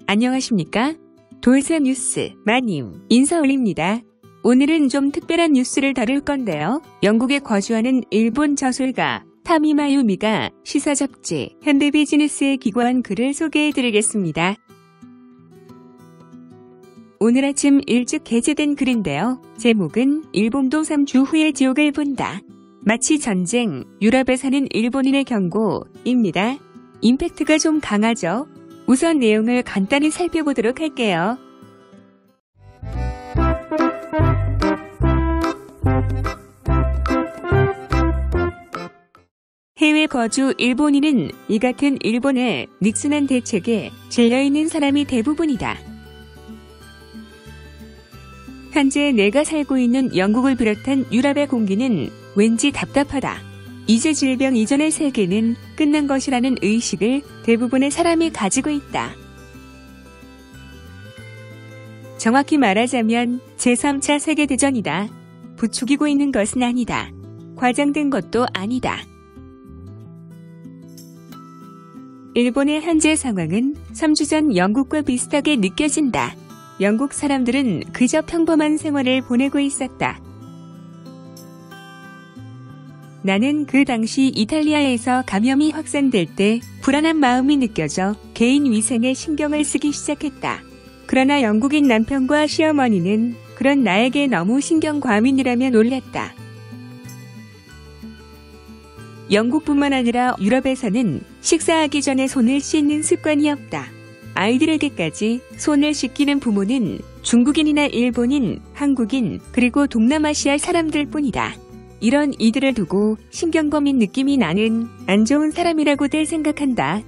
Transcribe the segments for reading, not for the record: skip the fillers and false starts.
안녕하십니까? 돌사 뉴스 마님 인사 올립니다. 오늘은 좀 특별한 뉴스를 다룰 건데요. 영국에 거주하는 일본 저술가 타미마 유미가 시사 잡지 현대비즈니스에 기고한 글을 소개해드리겠습니다. 오늘 아침 일찍 게재된 글인데요. 제목은 일본도 3주 후에 지옥을 본다. 마치 전쟁, 유럽에 사는 일본인의 경고입니다. 임팩트가 좀 강하죠? 우선 내용을 간단히 살펴보도록 할게요. 해외 거주 일본인은 이 같은 일본의 닉슨한 대책에 질려있는 사람이 대부분이다. 현재 내가 살고 있는 영국을 비롯한 유럽의 공기는 왠지 답답하다. 이제 질병 이전의 세계는 끝난 것이라는 의식을 대부분의 사람이 가지고 있다. 정확히 말하자면 제3차 세계대전이다. 부추기고 있는 것은 아니다. 과장된 것도 아니다. 일본의 현재 상황은 3주 전 영국과 비슷하게 느껴진다. 영국 사람들은 그저 평범한 생활을 보내고 있었다. 나는 그 당시 이탈리아에서 감염이 확산될 때 불안한 마음이 느껴져 개인 위생에 신경을 쓰기 시작했다. 그러나 영국인 남편과 시어머니는 그런 나에게 너무 신경 과민이라며 놀랐다. 영국뿐만 아니라 유럽에서는 식사하기 전에 손을 씻는 습관이 없다. 아이들에게까지 손을 씻기는 부모는 중국인이나 일본인, 한국인, 그리고 동남아시아 사람들 뿐이다. 이런 이들을 두고 신경거민 느낌이 나는 안 좋은 사람이라고들 생각한다.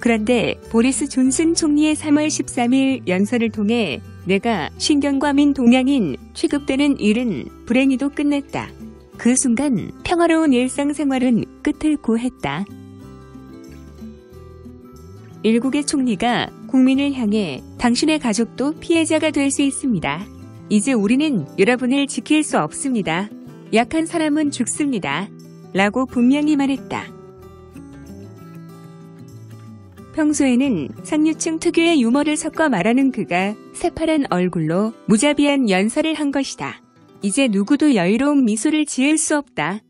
그런데 보리스 존슨 총리의 3월 13일 연설을 통해 내가 신경과민 동양인 취급되는 일은 불행히도 끝냈다. 그 순간 평화로운 일상생활은 끝을 고했다. 일국의 총리가 국민을 향해 당신의 가족도 피해자가 될 수 있습니다. 이제 우리는 여러분을 지킬 수 없습니다. 약한 사람은 죽습니다. 라고 분명히 말했다. 평소에는 상류층 특유의 유머를 섞어 말하는 그가 새파란 얼굴로 무자비한 연설을 한 것이다. 이제 누구도 여유로운 미소를 지을 수 없다.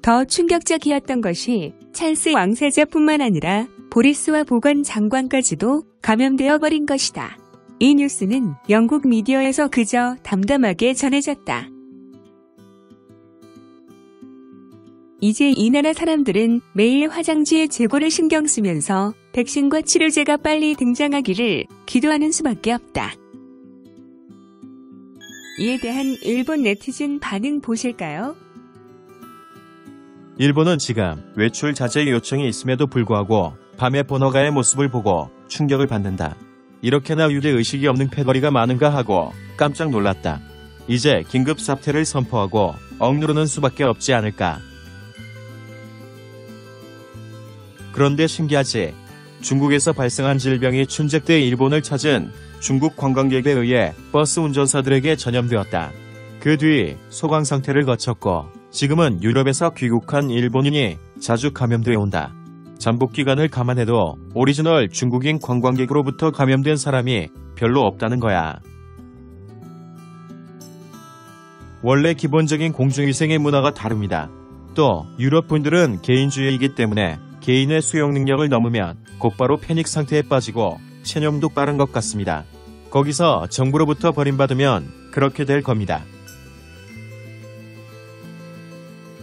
더 충격적이었던 것이 찰스 왕세자뿐만 아니라 보리스와 보건 장관까지도 감염되어 버린 것이다. 이 뉴스는 영국 미디어에서 그저 담담하게 전해졌다. 이제 이 나라 사람들은 매일 화장지의 재고를 신경 쓰면서 백신과 치료제가 빨리 등장하기를 기도하는 수밖에 없다. 이에 대한 일본 네티즌 반응 보실까요? 일본은 지금 외출 자제 요청이 있음에도 불구하고 밤에 번화가의 모습을 보고 충격을 받는다. 이렇게나 유대의식이 없는 패거리가 많은가 하고 깜짝 놀랐다. 이제 긴급 사태를 선포하고 억누르는 수밖에 없지 않을까. 그런데 신기하지. 중국에서 발생한 질병이 춘잭대 일본을 찾은 중국 관광객에 의해 버스 운전사들에게 전염되었다. 그 뒤 소강 상태를 거쳤고 지금은 유럽에서 귀국한 일본인이 자주 감염되어 온다. 잠복 기간을 감안해도 오리지널 중국인 관광객으로부터 감염된 사람이 별로 없다는 거야. 원래 기본적인 공중위생의 문화가 다릅니다. 또 유럽 분들은 개인주의이기 때문에 개인의 수용 능력을 넘으면 곧바로 패닉 상태에 빠지고 체념도 빠른 것 같습니다. 거기서 정부로부터 버림받으면 그렇게 될 겁니다.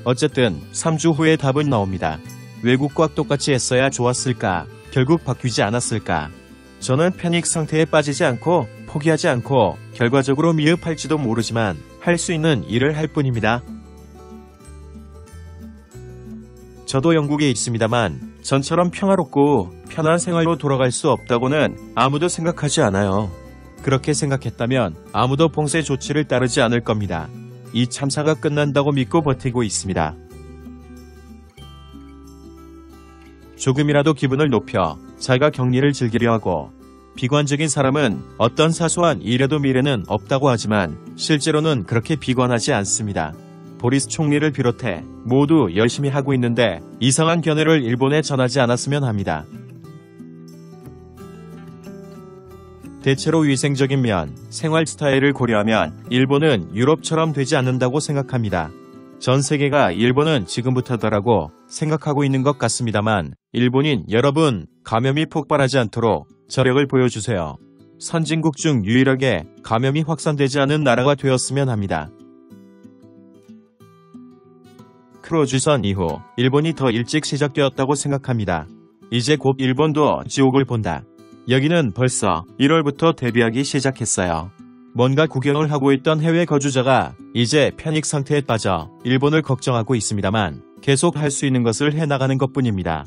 어쨌든 3주 후에 답은 나옵니다. 외국과 똑같이 했어야 좋았을까? 결국 바뀌지 않았을까? 저는 패닉 상태에 빠지지 않고 포기하지 않고 결과적으로 미흡할지도 모르지만 할 수 있는 일을 할 뿐입니다. 저도 영국에 있습니다만 전처럼 평화롭고 편한 생활로 돌아갈 수 없다고는 아무도 생각하지 않아요. 그렇게 생각했다면 아무도 봉쇄 조치를 따르지 않을 겁니다. 이 참사가 끝난다고 믿고 버티고 있습니다. 조금이라도 기분을 높여 자가 격리를 즐기려 하고 비관적인 사람은 어떤 사소한 일에도 미래는 없다고 하지만 실제로는 그렇게 비관하지 않습니다. 보리스 총리를 비롯해 모두 열심히 하고 있는데 이상한 견해를 일본에 전하지 않았으면 합니다. 대체로 위생적인 면, 생활 스타일을 고려하면 일본은 유럽처럼 되지 않는다고 생각합니다. 전 세계가 일본은 지금부터다라고 생각하고 있는 것 같습니다만 일본인 여러분, 감염이 폭발하지 않도록 저력을 보여주세요. 선진국 중 유일하게 감염이 확산되지 않은 나라가 되었으면 합니다. 크로즈선 이후 일본이 더 일찍 시작되었다고 생각합니다. 이제 곧 일본도 지옥을 본다. 여기는 벌써 1월부터 데뷔하기 시작했어요. 뭔가 구경을 하고 있던 해외 거주자가 이제 패닉 상태에 빠져 일본을 걱정하고 있습니다만 계속 할 수 있는 것을 해나가는 것뿐입니다.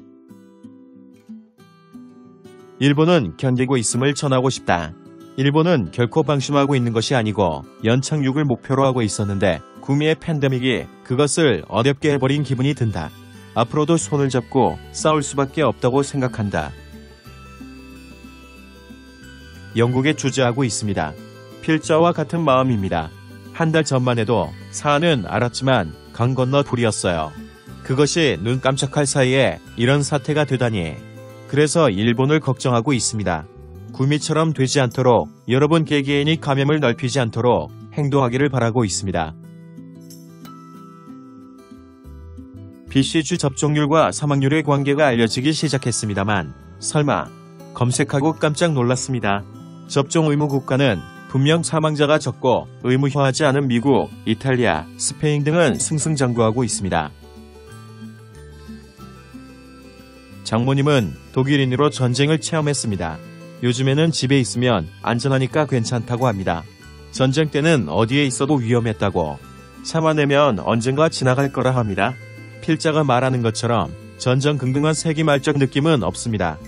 일본은 견디고 있음을 전하고 싶다. 일본은 결코 방심하고 있는 것이 아니고 연착륙을 목표로 하고 있었는데 구미의 팬데믹이 그것을 어렵게 해버린 기분이 든다. 앞으로도 손을 잡고 싸울 수밖에 없다고 생각한다. 영국에 주재하고 있습니다. 필자와 같은 마음입니다. 한 달 전만 해도 사안은 알았지만 강 건너 불이었어요. 그것이 눈 깜짝할 사이에 이런 사태가 되다니. 그래서 일본을 걱정하고 있습니다. 구미처럼 되지 않도록 여러분 개개인이 감염을 넓히지 않도록 행동하기를 바라고 있습니다. BCG 접종률과 사망률의 관계가 알려지기 시작했습니다만 설마 검색하고 깜짝 놀랐습니다. 접종 의무 국가는 분명 사망자가 적고 의무화하지 않은 미국, 이탈리아, 스페인 등은 승승장구하고 있습니다. 장모님은 독일인으로 전쟁을 체험했습니다. 요즘에는 집에 있으면 안전하니까 괜찮다고 합니다. 전쟁 때는 어디에 있어도 위험했다고. 참아내면 언젠가 지나갈 거라 합니다. 필자가 말하는 것처럼 전전긍긍한 세기말적 느낌은 없습니다.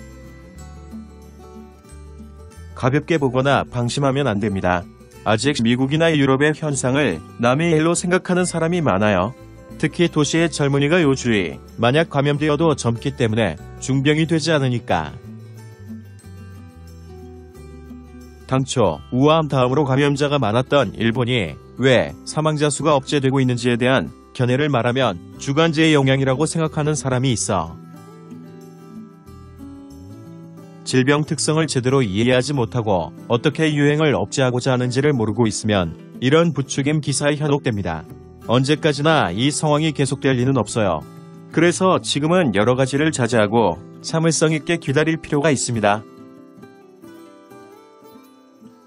가볍게 보거나 방심하면 안 됩니다. 아직 미국이나 유럽의 현상을 남의 일로 생각하는 사람이 많아요. 특히 도시의 젊은이가 요주의 만약 감염되어도 젊기 때문에 중병이 되지 않으니까. 당초 우아함 다음으로 감염자가 많았던 일본이 왜 사망자 수가 억제되고 있는지에 대한 견해를 말하면 주간제의 영향이라고 생각하는 사람이 있어. 질병 특성을 제대로 이해하지 못하고 어떻게 유행을 억제하고자 하는지를 모르고 있으면 이런 부추김 기사에 현혹됩니다. 언제까지나 이 상황이 계속될 리는 없어요. 그래서 지금은 여러 가지를 자제하고 참을성 있게 기다릴 필요가 있습니다.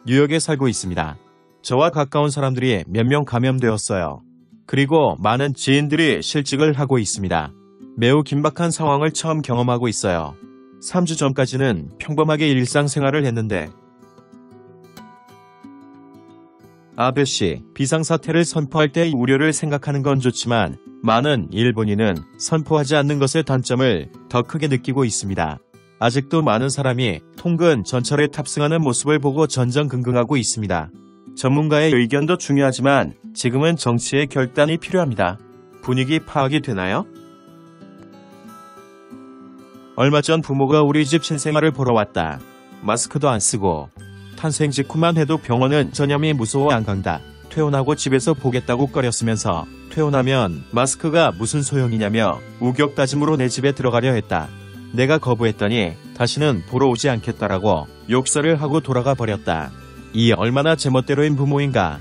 뉴욕에 살고 있습니다. 저와 가까운 사람들이 몇 명 감염되었어요. 그리고 많은 지인들이 실직을 하고 있습니다. 매우 긴박한 상황을 처음 경험하고 있어요. 3주 전까지는 평범하게 일상생활을 했는데 아베 씨 비상사태를 선포할 때 우려를 생각하는 건 좋지만 많은 일본인은 선포하지 않는 것의 단점을 더 크게 느끼고 있습니다. 아직도 많은 사람이 통근 전철에 탑승하는 모습을 보고 전전긍긍하고 있습니다. 전문가의 의견도 중요하지만 지금은 정치의 결단이 필요합니다. 분위기 파악이 되나요? 얼마 전 부모가 우리 집 신생아를 보러 왔다. 마스크도 안 쓰고. 탄생 직후만 해도 병원은 전염이 무서워 안 간다. 퇴원하고 집에서 보겠다고 꺼렸으면서 퇴원하면 마스크가 무슨 소용이냐며 우격다짐으로 내 집에 들어가려 했다. 내가 거부했더니 다시는 보러 오지 않겠다라고 욕설을 하고 돌아가 버렸다. 이 얼마나 제멋대로인 부모인가.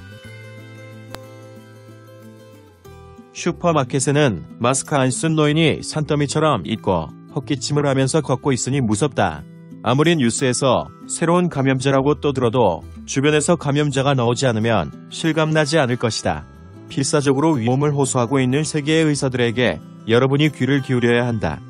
슈퍼마켓에는 마스크 안 쓴 노인이 산더미처럼 있고 헛기침을 하면서 걷고 있으니 무섭다. 아무리 뉴스에서 새로운 감염자라고 떠들어도 주변에서 감염자가 나오지 않으면 실감나지 않을 것이다. 필사적으로 위험을 호소하고 있는 세계의 의사들에게 여러분이 귀를 기울여야 한다.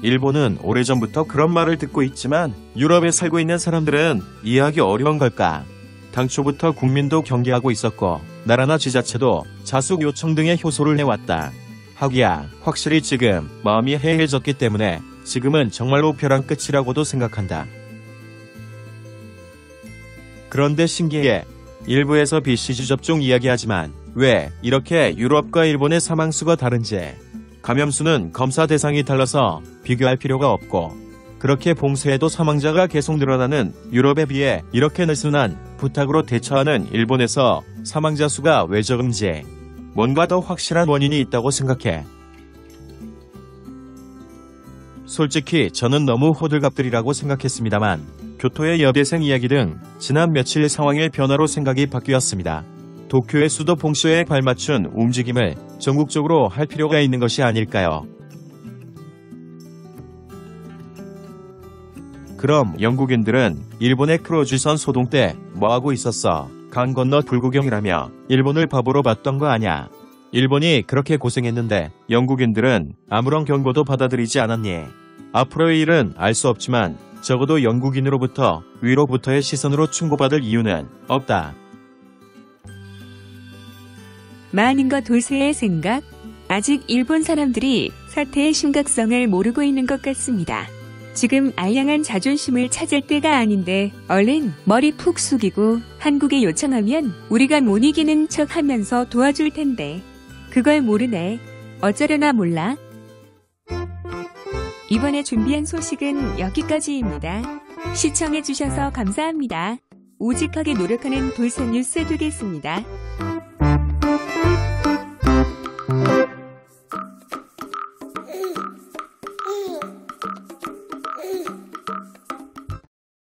일본은 오래전부터 그런 말을 듣고 있지만 유럽에 살고 있는 사람들은 이해하기 어려운 걸까? 당초부터 국민도 경계하고 있었고 나라나 지자체도 자숙 요청 등의 효소를 해왔다. 하기야 확실히 지금 마음이 해해졌기 때문에 지금은 정말로 벼랑 끝이라고도 생각한다. 그런데 신기해. 일부에서 BCG 접종 이야기하지만 왜 이렇게 유럽과 일본의 사망수가 다른지. 감염수는 검사 대상이 달라서 비교할 필요가 없고 그렇게 봉쇄해도 사망자가 계속 늘어나는 유럽에 비해 이렇게 느슨한 부탁으로 대처하는 일본에서 사망자 수가 왜 적은지 뭔가 더 확실한 원인이 있다고 생각해. 솔직히 저는 너무 호들갑들이라고 생각했습니다만 교토의 여대생 이야기 등 지난 며칠 상황의 변화로 생각이 바뀌었습니다. 도쿄의 수도 봉쇼에 발맞춘 움직임을 전국적으로 할 필요가 있는 것이 아닐까요? 그럼 영국인들은 일본의 크루즈선 소동 때 뭐하고 있었어? 강 건너 불구경이라며 일본을 바보로 봤던 거 아냐? 일본이 그렇게 고생했는데 영국인들은 아무런 경고도 받아들이지 않았니? 앞으로의 일은 알 수 없지만 적어도 영국인으로부터 위로부터의 시선으로 충고받을 이유는 없다. 많은 것 돌쇠의 생각? 아직 일본 사람들이 사태의 심각성을 모르고 있는 것 같습니다. 지금 알량한 자존심을 찾을 때가 아닌데 얼른 머리 푹 숙이고 한국에 요청하면 우리가 못 이기는 척 하면서 도와줄 텐데 그걸 모르네. 어쩌려나 몰라. 이번에 준비한 소식은 여기까지입니다. 시청해주셔서 감사합니다. 오직하게 노력하는 돌쇠 뉴스 되겠습니다.